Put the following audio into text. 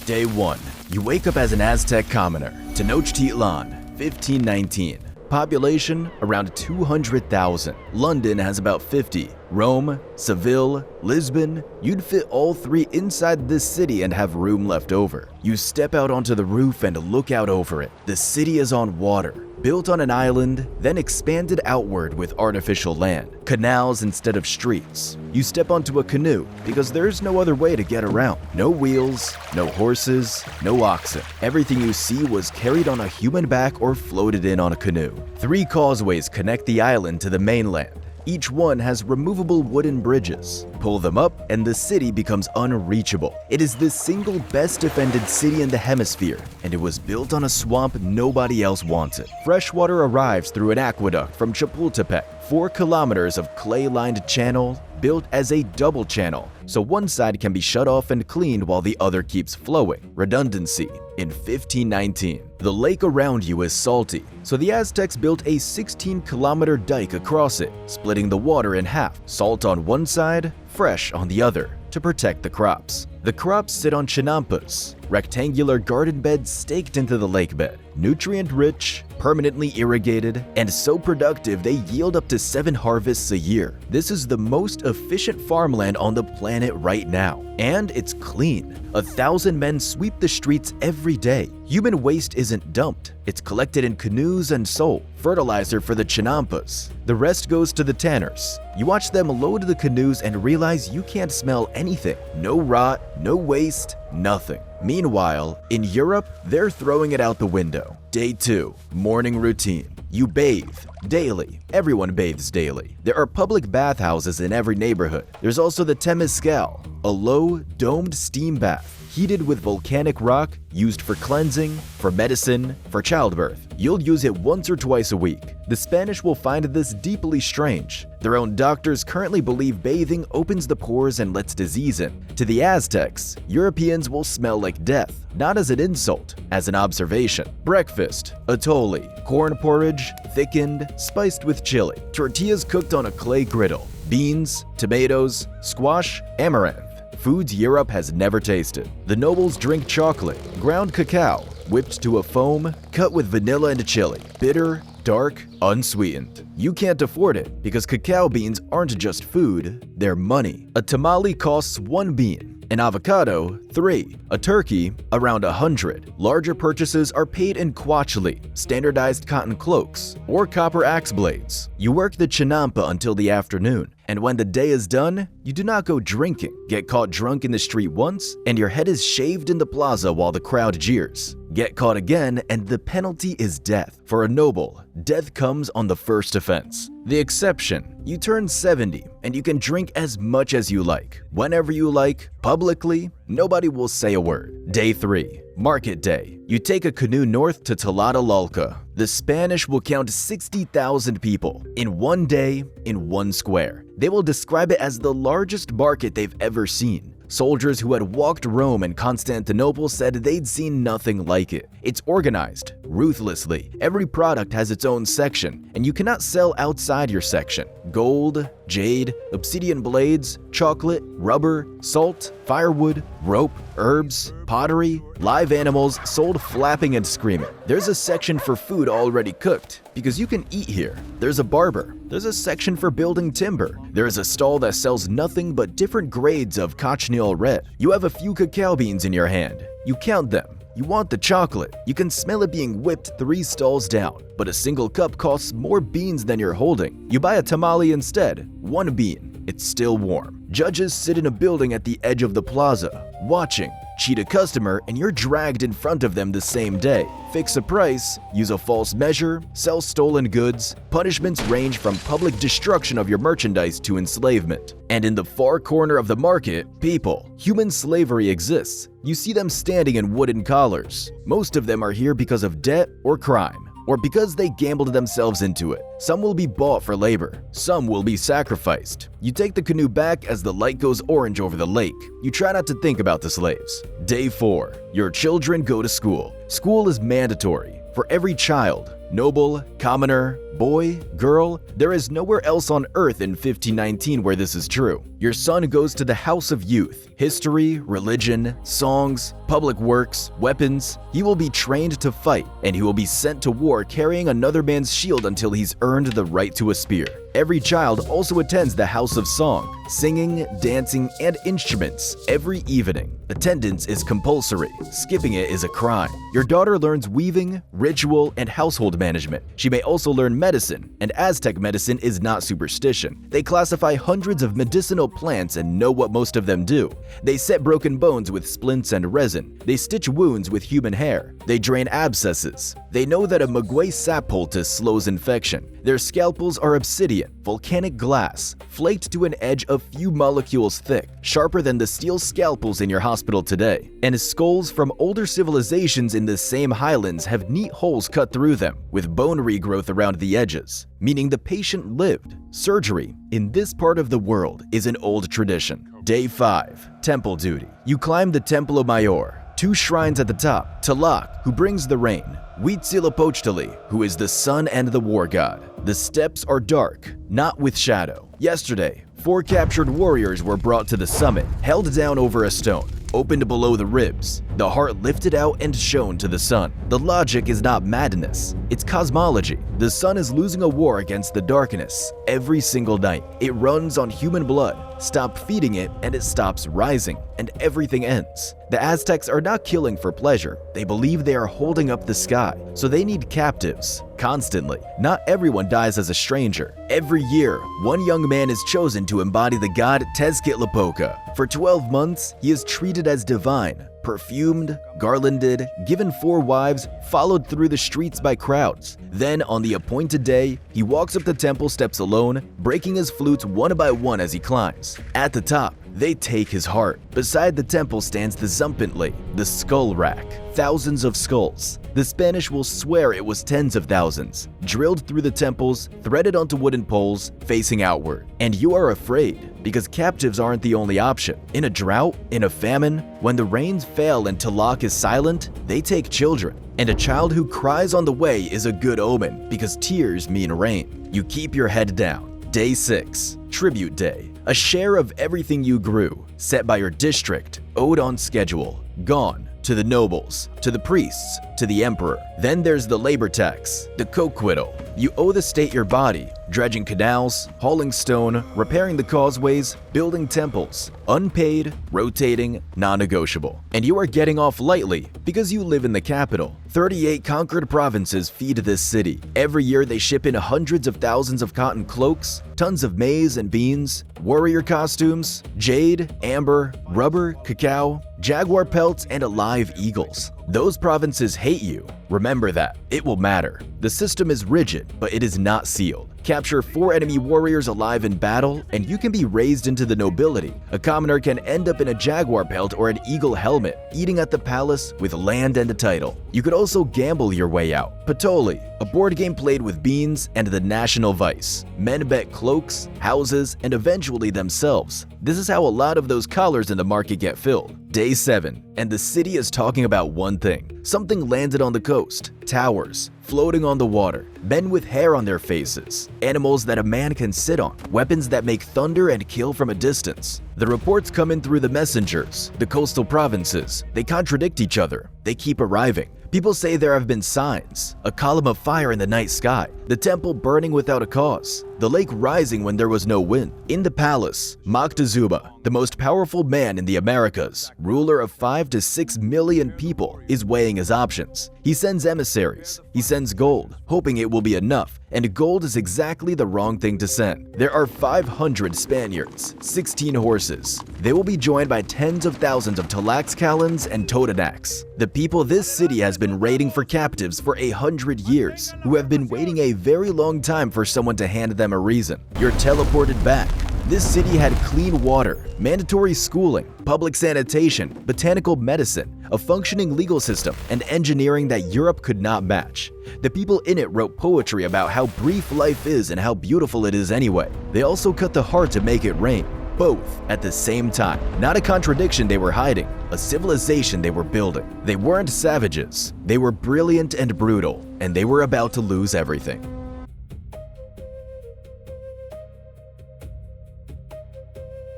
Day 1. You wake up as an Aztec commoner. Tenochtitlan, 1519. Population around 200,000. London has about 50. Rome, Seville, Lisbon, you'd fit all three inside this city and have room left over. You step out onto the roof and look out over it. The city is on water, built on an island, then expanded outward with artificial land, canals instead of streets. You step onto a canoe because there's no other way to get around. No wheels, no horses, no oxen. Everything you see was carried on a human back or floated in on a canoe. 3 causeways connect the island to the mainland. Each one has removable wooden bridges. Pull them up and the city becomes unreachable. It is the single best defended city in the hemisphere, and it was built on a swamp nobody else wanted. Fresh water arrives through an aqueduct from Chapultepec, 4 kilometers of clay-lined channel built as a double channel, so one side can be shut off and cleaned while the other keeps flowing. Redundancy. In 1519, the lake around you is salty, so the Aztecs built a 16-kilometer dike across it, splitting the water in half, salt on one side, fresh on the other, to protect the crops. The crops sit on chinampas, rectangular garden beds staked into the lake bed, nutrient-rich, permanently irrigated, and so productive they yield up to 7 harvests a year. This is the most efficient farmland on the planet right now, and it's clean. 1,000 men sweep the streets every day. Human waste isn't dumped. It's collected in canoes and sold, fertilizer for the chinampas. The rest goes to the tanners. You watch them load the canoes and realize you can't smell anything. No rot, no waste, nothing. Meanwhile, in Europe, they're throwing it out the window. Day 2. Morning routine. You bathe daily. Everyone bathes daily. There are public bathhouses in every neighborhood. There's also the Temazcal, a low, domed steam bath, heated with volcanic rock, used for cleansing, for medicine, for childbirth. You'll use it once or twice a week. The Spanish will find this deeply strange. Their own doctors currently believe bathing opens the pores and lets disease in. To the Aztecs, Europeans will smell like death, not as an insult, as an observation. Breakfast. Atole, corn porridge, thickened, spiced with chili. Tortillas cooked on a clay griddle. Beans, tomatoes, squash, amaranth. Foods Europe has never tasted. The nobles drink chocolate, ground cacao, whipped to a foam, cut with vanilla and chili. Bitter, dark, unsweetened. You can't afford it because cacao beans aren't just food, they're money. A tamale costs 1 bean. An avocado, 3. A turkey, around 100. Larger purchases are paid in quachli, standardized cotton cloaks, or copper axe blades. You work the chinampa until the afternoon, and when the day is done, you do not go drinking. Get caught drunk in the street once, and your head is shaved in the plaza while the crowd jeers. Get caught again, and the penalty is death. For a noble, death comes on the first offense. The exception, you turn 70, and you can drink as much as you like, whenever you like, publicly, nobody will say a word. Day 3. Market day. You take a canoe north to Tlatelolco. The Spanish will count 60,000 people in one day in one square. They will describe it as the largest market they've ever seen. Soldiers who had walked Rome and Constantinople said they'd seen nothing like it. It's organized, ruthlessly. Every product has its own section, and you cannot sell outside your section. Gold, jade, obsidian blades, chocolate, rubber, salt, firewood, rope, herbs, pottery, live animals sold flapping and screaming. There's a section for food already cooked, because you can eat here. There's a barber. There's a section for building timber. There is a stall that sells nothing but different grades of cochineal red. You have a few cacao beans in your hand. You count them. You want the chocolate. You can smell it being whipped 3 stalls down, but a single cup costs more beans than you're holding. You buy a tamale instead. 1 bean. It's still warm. Judges sit in a building at the edge of the plaza, watching. Cheat a customer and you're dragged in front of them the same day. Fix a price, use a false measure, sell stolen goods. Punishments range from public destruction of your merchandise to enslavement. And in the far corner of the market, people. Human slavery exists. You see them standing in wooden collars. Most of them are here because of debt or crime, or because they gambled themselves into it. Some will be bought for labor. Some will be sacrificed. You take the canoe back as the light goes orange over the lake. You try not to think about the slaves. Day 4. Your children go to school. School is mandatory for every child. Noble, commoner, boy, girl. There is nowhere else on earth in 1519 where this is true. Your son goes to the House of Youth, history, religion, songs, public works, weapons. He will be trained to fight, and he will be sent to war carrying another man's shield until he's earned the right to a spear. Every child also attends the House of Song, singing, dancing, and instruments every evening. Attendance is compulsory. Skipping it is a crime. Your daughter learns weaving, ritual, and household management. She may also learn medicine, and Aztec medicine is not superstition. They classify hundreds of medicinal plants and know what most of them do. They set broken bones with splints and resin. They stitch wounds with human hair. They drain abscesses. They know that a maguey sap poultice slows infection. Their scalpels are obsidian, volcanic glass, flaked to an edge a few molecules thick, sharper than the steel scalpels in your hospital today. And skulls from older civilizations in the same highlands have neat holes cut through them, with bone regrowth around the edges, meaning the patient lived. Surgery in this part of the world is an old tradition. Day 5. Temple duty. You climb the Templo Mayor. 2 shrines at the top, Tlaloc, who brings the rain, Huitzilopochtli, who is the sun and the war god. The steps are dark, not with shadow. Yesterday, 4 captured warriors were brought to the summit, held down over a stone, opened below the ribs, the heart lifted out and shown to the sun. The logic is not madness, it's cosmology. The sun is losing a war against the darkness every single night. It runs on human blood. Stop feeding it and it stops rising, and everything ends. The Aztecs are not killing for pleasure. They believe they are holding up the sky, so they need captives constantly. Not everyone dies as a stranger. Every year, 1 young man is chosen to embody the god Tezcatlipoca. For 12 months, he is treated as divine, perfumed, garlanded, given 4 wives, followed through the streets by crowds. Then, on the appointed day, he walks up the temple steps alone, breaking his flutes one by one as he climbs. At the top, they take his heart. Beside the temple stands the Zumpantli, the skull rack. Thousands of skulls. The Spanish will swear it was tens of thousands, drilled through the temples, threaded onto wooden poles, facing outward. And you are afraid, because captives aren't the only option. In a drought, in a famine, when the rains fail and Tlaloc is silent, they take children. And a child who cries on the way is a good omen, because tears mean rain. You keep your head down. Day 6. Tribute Day. A share of everything you grew, set by your district, owed on schedule, gone, to the nobles, to the priests, to the emperor. Then there's the labor tax, the coquittal. You owe the state your body, dredging canals, hauling stone, repairing the causeways, building temples. Unpaid, rotating, non-negotiable. And you are getting off lightly because you live in the capital. 38 conquered provinces feed this city. Every year they ship in hundreds of thousands of cotton cloaks, tons of maize and beans, warrior costumes, jade, amber, rubber, cacao, jaguar pelts, and alive eagles. Those provinces hate you. Remember that. It will matter. The system is rigid, but it is not sealed. Capture 4 enemy warriors alive in battle, and you can be raised into the nobility. A commoner can end up in a jaguar pelt or an eagle helmet, eating at the palace with land and a title. You could also gamble your way out. Patoli, a board game played with beans and the national vice. Men bet cloaks, houses, and eventually themselves. This is how a lot of those collars in the market get filled. Day 7, and the city is talking about one thing. Something landed on the coast. Towers, floating on the water, men with hair on their faces, animals that a man can sit on, weapons that make thunder and kill from a distance. The reports come in through the messengers, the coastal provinces. They contradict each other. They keep arriving. People say there have been signs, a column of fire in the night sky, the temple burning without a cause, the lake rising when there was no wind. In the palace, Moctezuma, the most powerful man in the Americas, ruler of 5 to 6 million people, is weighing his options. He sends emissaries. He sends gold, hoping it will be enough, and gold is exactly the wrong thing to send. There are 500 Spaniards, 16 horses. They will be joined by tens of thousands of Tlaxcalans and Totonacs, the people this city has been raiding for captives for 100 years, who have been waiting a very long time for someone to hand them a reason. You're teleported back. This city had clean water, mandatory schooling, public sanitation, botanical medicine, a functioning legal system, and engineering that Europe could not match. The people in it wrote poetry about how brief life is and how beautiful it is anyway. They also cut the heart to make it rain. Both at the same time. Not a contradiction they were hiding, a civilization they were building. They weren't savages. They were brilliant and brutal, and they were about to lose everything.